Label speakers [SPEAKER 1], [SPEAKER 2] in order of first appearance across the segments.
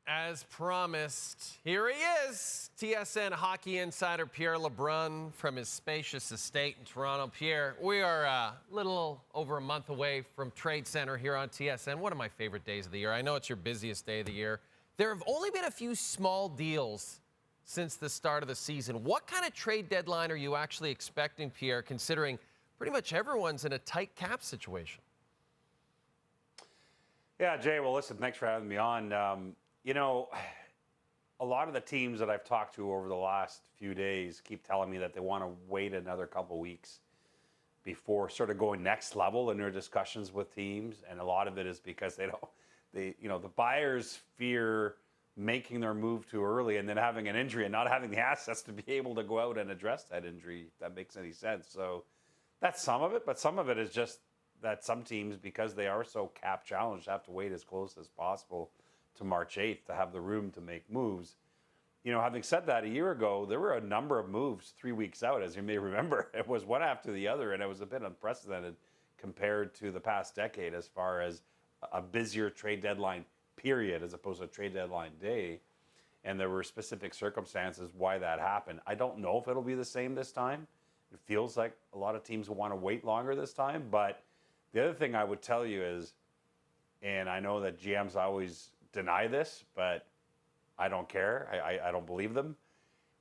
[SPEAKER 1] As promised, here he is, TSN hockey insider Pierre LeBrun from his spacious estate in Toronto. Pierre, we are a little over a month away from Trade Center here on TSN. One of my favorite days of the year. I know it's your busiest day of the year. There have only been a few small deals since the start of the season. What kind of trade deadline are you actually expecting, Pierre, considering pretty much everyone's in a tight cap situation?
[SPEAKER 2] Yeah, Jay, well, listen, thanks for having me on. You know, a lot of the teams that I've talked to over the last few days keep telling me that they want to wait another couple weeks before sort of going next level in their discussions with teams. And a lot of it is because the buyers fear making their move too early and then having an injury and not having the assets to be able to go out and address that injury, if that makes any sense. So that's some of it, but some of it is just that some teams, because they are so cap challenged, have to wait as close as possible to March 8th to have the room to make moves. You know, having said that, a year ago, there were a number of moves 3 weeks out, as you may remember. It was one after the other, and it was a bit unprecedented compared to the past decade as far as a busier trade deadline period as opposed to a trade deadline day. And there were specific circumstances why that happened. I don't know if it'll be the same this time. It feels like a lot of teams will want to wait longer this time. But the other thing I would tell you is, and I know that GMs always deny this, but I don't care. I don't believe them.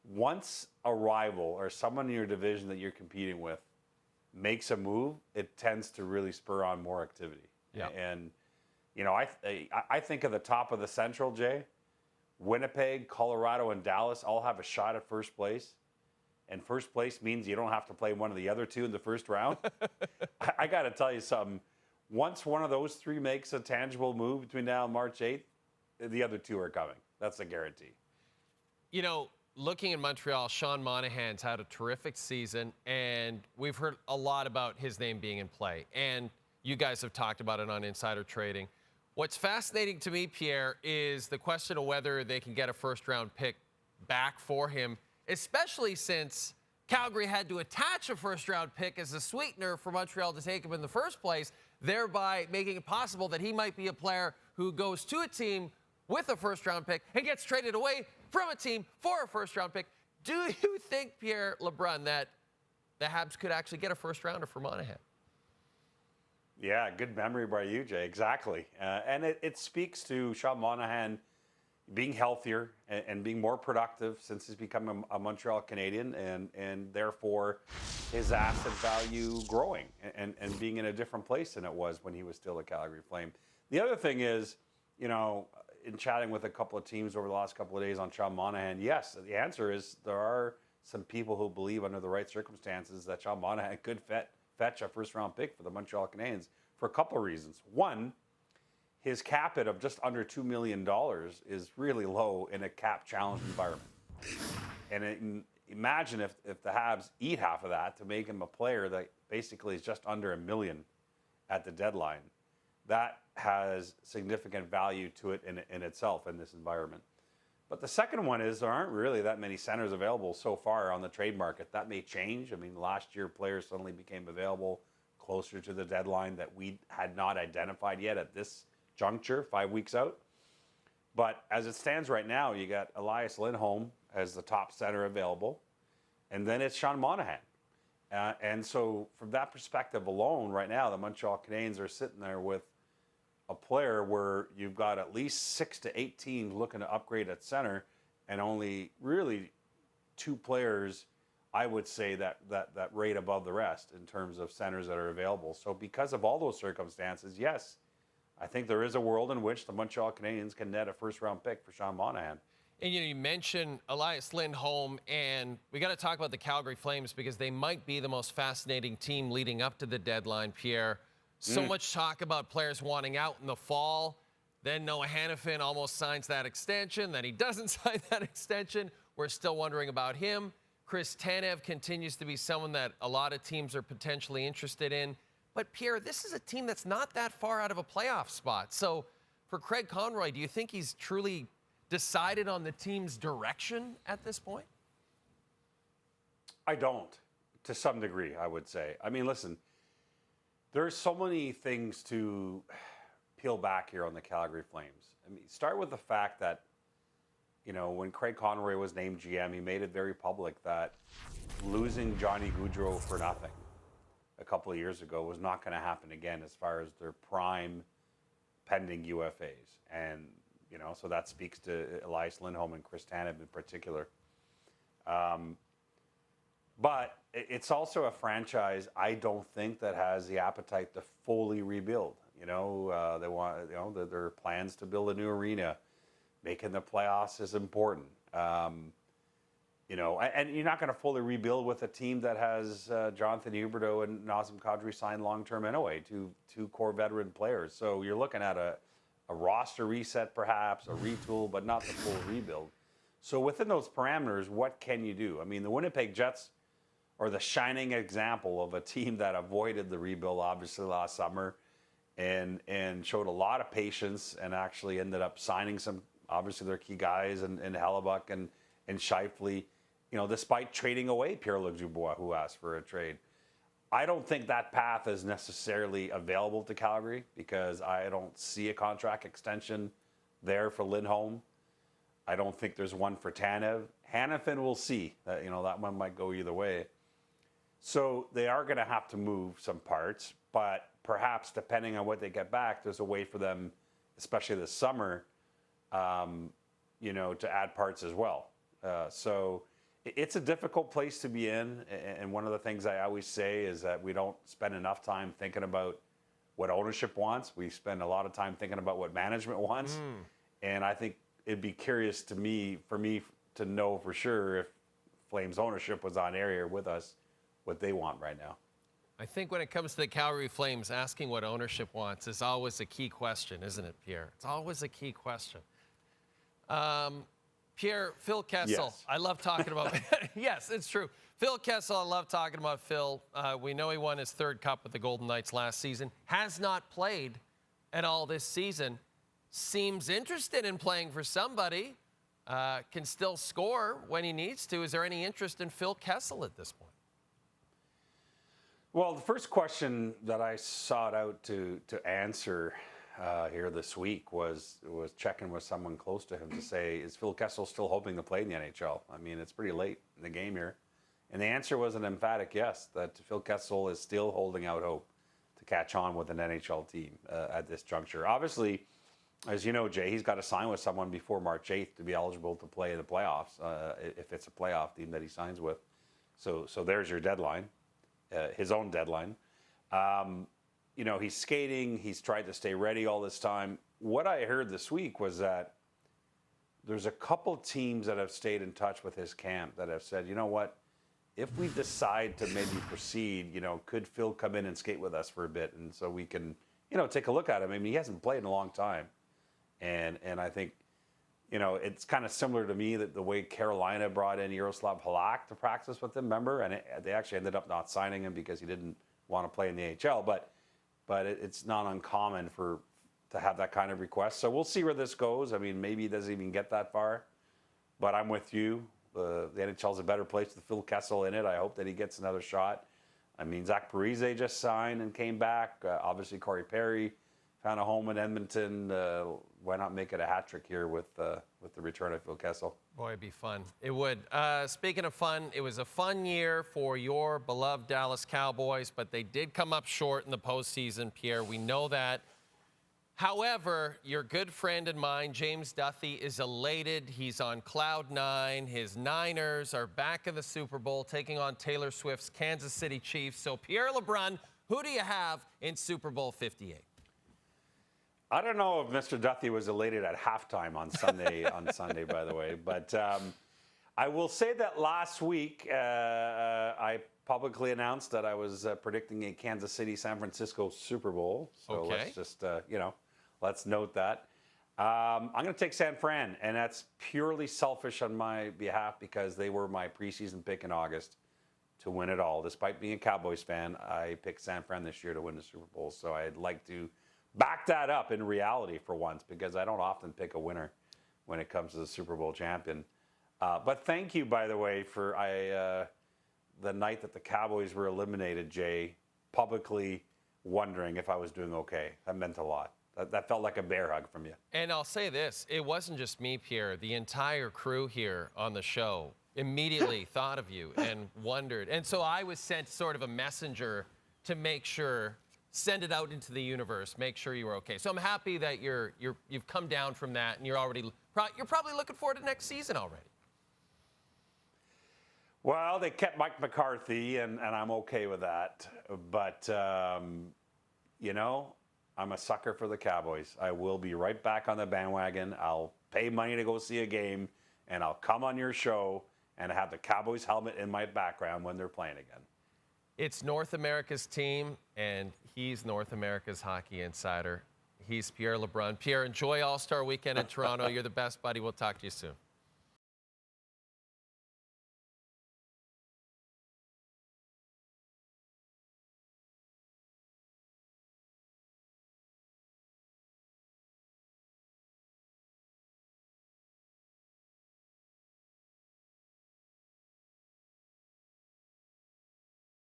[SPEAKER 2] Once a rival or someone in your division that you're competing with makes a move, it tends to really spur on more activity.
[SPEAKER 1] Yeah.
[SPEAKER 2] And, you know, I think of the top of the Central, Jay. Winnipeg, Colorado, and Dallas all have a shot at first place. And first place means you don't have to play one of the other two in the first round. I got to tell you something. Once one of those three makes a tangible move between now and March 8th, the other two are coming. That's a guarantee.
[SPEAKER 1] You know, looking in Montreal, Sean Monahan's had a terrific season, and we've heard a lot about his name being in play. And you guys have talked about it on Insider Trading. What's fascinating to me, Pierre, is the question of whether they can get a first-round pick back for him, especially since Calgary had to attach a first-round pick as a sweetener for Montreal to take him in the first place, thereby making it possible that he might be a player who goes to a team with a first-round pick and gets traded away from a team for a first-round pick. Do you think, Pierre LeBrun, that the Habs could actually get a first-rounder for Monahan?
[SPEAKER 2] Yeah, good memory by you, Jay. Exactly. And it speaks to Sean Monahan being healthier and being more productive since he's become a Montreal Canadian, and therefore his asset value growing and being in a different place than it was when he was still a Calgary Flame. The other thing is, you know, in chatting with a couple of teams over the last couple of days on Sean Monahan, yes, the answer is there are some people who believe under the right circumstances that Sean Monahan could fetch a first-round pick for the Montreal Canadiens for a couple of reasons. One, his cap hit of just under $2 million is really low in a cap-challenged environment. And imagine if the Habs eat half of that to make him a player that basically is just under $1 million at the deadline. That has significant value to it in itself in this environment. But the second one is there aren't really that many centers available so far on the trade market. That may change. I mean, last year players suddenly became available closer to the deadline that we had not identified yet at this juncture, 5 weeks out. But as it stands right now, you got Elias Lindholm as the top center available, and then it's Sean Monahan. And so from that perspective alone, right now, the Montreal Canadiens are sitting there with a player where you've got at least 6 to 8 teams looking to upgrade at center, and only really 2 players, I would say, that rate above the rest in terms of centers that are available. So because of all those circumstances, yes, I think there is a world in which the Montreal Canadiens can net a first-round pick for Sean Monahan.
[SPEAKER 1] And you mentioned Elias Lindholm, and we got to talk about the Calgary Flames because they might be the most fascinating team leading up to the deadline, Pierre. So much talk about players wanting out in the fall. Then Noah Hannafin almost signs that extension. Then he doesn't sign that extension. We're still wondering about him. Chris Tanev continues to be someone that a lot of teams are potentially interested in. But, Pierre, this is a team that's not that far out of a playoff spot. So for Craig Conroy, do you think he's truly decided on the team's direction at this point?
[SPEAKER 2] I don't, to some degree, I would say. I mean, listen, there's so many things to peel back here on the Calgary Flames. I mean, start with the fact that when Craig Conroy was named GM, he made it very public that losing Johnny Gaudreau for nothing a couple of years ago was not going to happen again as far as their prime pending UFAs. And, so that speaks to Elias Lindholm and Chris Tanev in particular. But it's also a franchise, I don't think, that has the appetite to fully rebuild. They want, their plans to build a new arena, making the playoffs is important. And you're not going to fully rebuild with a team that has Jonathan Huberdeau and Nazem Kadri signed long-term anyway, two core veteran players. So you're looking at a roster reset, perhaps, a retool, but not the full rebuild. So within those parameters, what can you do? I mean, the Winnipeg Jets are the shining example of a team that avoided the rebuild, obviously, last summer and showed a lot of patience and actually ended up signing some, obviously, their key guys in Hellebuck and Scheifele, despite trading away Pierre-Luc Dubois, who asked for a trade. I don't think that path is necessarily available to Calgary because I don't see a contract extension there for Lindholm. I don't think there's one for Tanev. Hanifin, we'll see. That one might go either way. So they are going to have to move some parts, but perhaps depending on what they get back, there's a way for them, especially this summer, to add parts as well. So it's a difficult place to be in. And one of the things I always say is that we don't spend enough time thinking about what ownership wants. We spend a lot of time thinking about what management wants. And I think it'd be curious for me to know for sure if Flames ownership was on air here with us, what they want right now.
[SPEAKER 1] I think when it comes to the Calgary Flames, asking what ownership wants is always a key question, isn't it, Pierre? It's always a key question. Pierre, Phil Kessel,
[SPEAKER 2] Yes.
[SPEAKER 1] I love talking about. Yes, it's true. Phil Kessel, I love talking about Phil. We know he won his third cup with the Golden Knights last season. Has not played at all this season. Seems interested in playing for somebody. Can still score when he needs to. Is there any interest in Phil Kessel at this point?
[SPEAKER 2] Well, the first question that I sought out to answer here this week was checking with someone close to him to say, is Phil Kessel still hoping to play in the NHL? I mean, it's pretty late in the game here. And the answer was an emphatic yes, that Phil Kessel is still holding out hope to catch on with an NHL team at this juncture. Obviously, as you know, Jay, he's got to sign with someone before March 8th to be eligible to play in the playoffs, if it's a playoff team that he signs with. So there's your deadline. His own deadline. He's skating. He's tried to stay ready all this time. What I heard this week was that there's a couple teams that have stayed in touch with his camp that have said, you know what, if we decide to maybe proceed, could Phil come in and skate with us for a bit? And so we can, take a look at him. I mean, he hasn't played in a long time. And I think, it's kind of similar to me that the way Carolina brought in Yaroslav Halak to practice with them, remember? And they actually ended up not signing him because he didn't want to play in the AHL. But it's not uncommon to have that kind of request. So we'll see where this goes. I mean, maybe he doesn't even get that far. But I'm with you. The NHL is a better place with Phil Kessel in it. I hope that he gets another shot. I mean, Zach Parise just signed and came back. Obviously, Corey Perry found a home in Edmonton. Why not make it a hat trick here with the return of Phil Kessel?
[SPEAKER 1] Boy, it'd be fun. It would. Speaking of fun, it was a fun year for your beloved Dallas Cowboys, but they did come up short in the postseason, Pierre. We know that. However, your good friend and mine, James Duthie, is elated. He's on cloud nine. His Niners are back in the Super Bowl, taking on Taylor Swift's Kansas City Chiefs. So, Pierre LeBrun, who do you have in Super Bowl 58?
[SPEAKER 2] I don't know if Mr. Duthie was elated at halftime on Sunday, by the way. But I will say that last week I publicly announced that I was predicting a Kansas City-San Francisco Super Bowl. So
[SPEAKER 1] okay.
[SPEAKER 2] Let's just, let's note that. I'm going to take San Fran, and that's purely selfish on my behalf because they were my preseason pick in August to win it all. Despite being a Cowboys fan, I picked San Fran this year to win the Super Bowl. So I'd like to back that up in reality for once because I don't often pick a winner when it comes to the Super Bowl champion. But thank you, by the way, for the night that the Cowboys were eliminated, Jay, publicly wondering if I was doing okay. That meant a lot. That felt like a bear hug from you.
[SPEAKER 1] And I'll say this, it wasn't just me, Pierre. The entire crew here on the show immediately thought of you and wondered. And so I was sent sort of a messenger to make sure, send it out into the universe, make sure you were okay. So I'm happy that you've come down from that and you're probably looking forward to next season already.
[SPEAKER 2] Well, they kept Mike McCarthy, and I'm okay with that. But, you know, I'm a sucker for the Cowboys. I will be right back on the bandwagon. I'll pay money to go see a game, and I'll come on your show and have the Cowboys helmet in my background when they're playing again.
[SPEAKER 1] It's North America's team, and he's North America's hockey insider. He's Pierre LeBrun. Pierre, enjoy All-Star Weekend in Toronto. You're the best, buddy. We'll talk to you soon.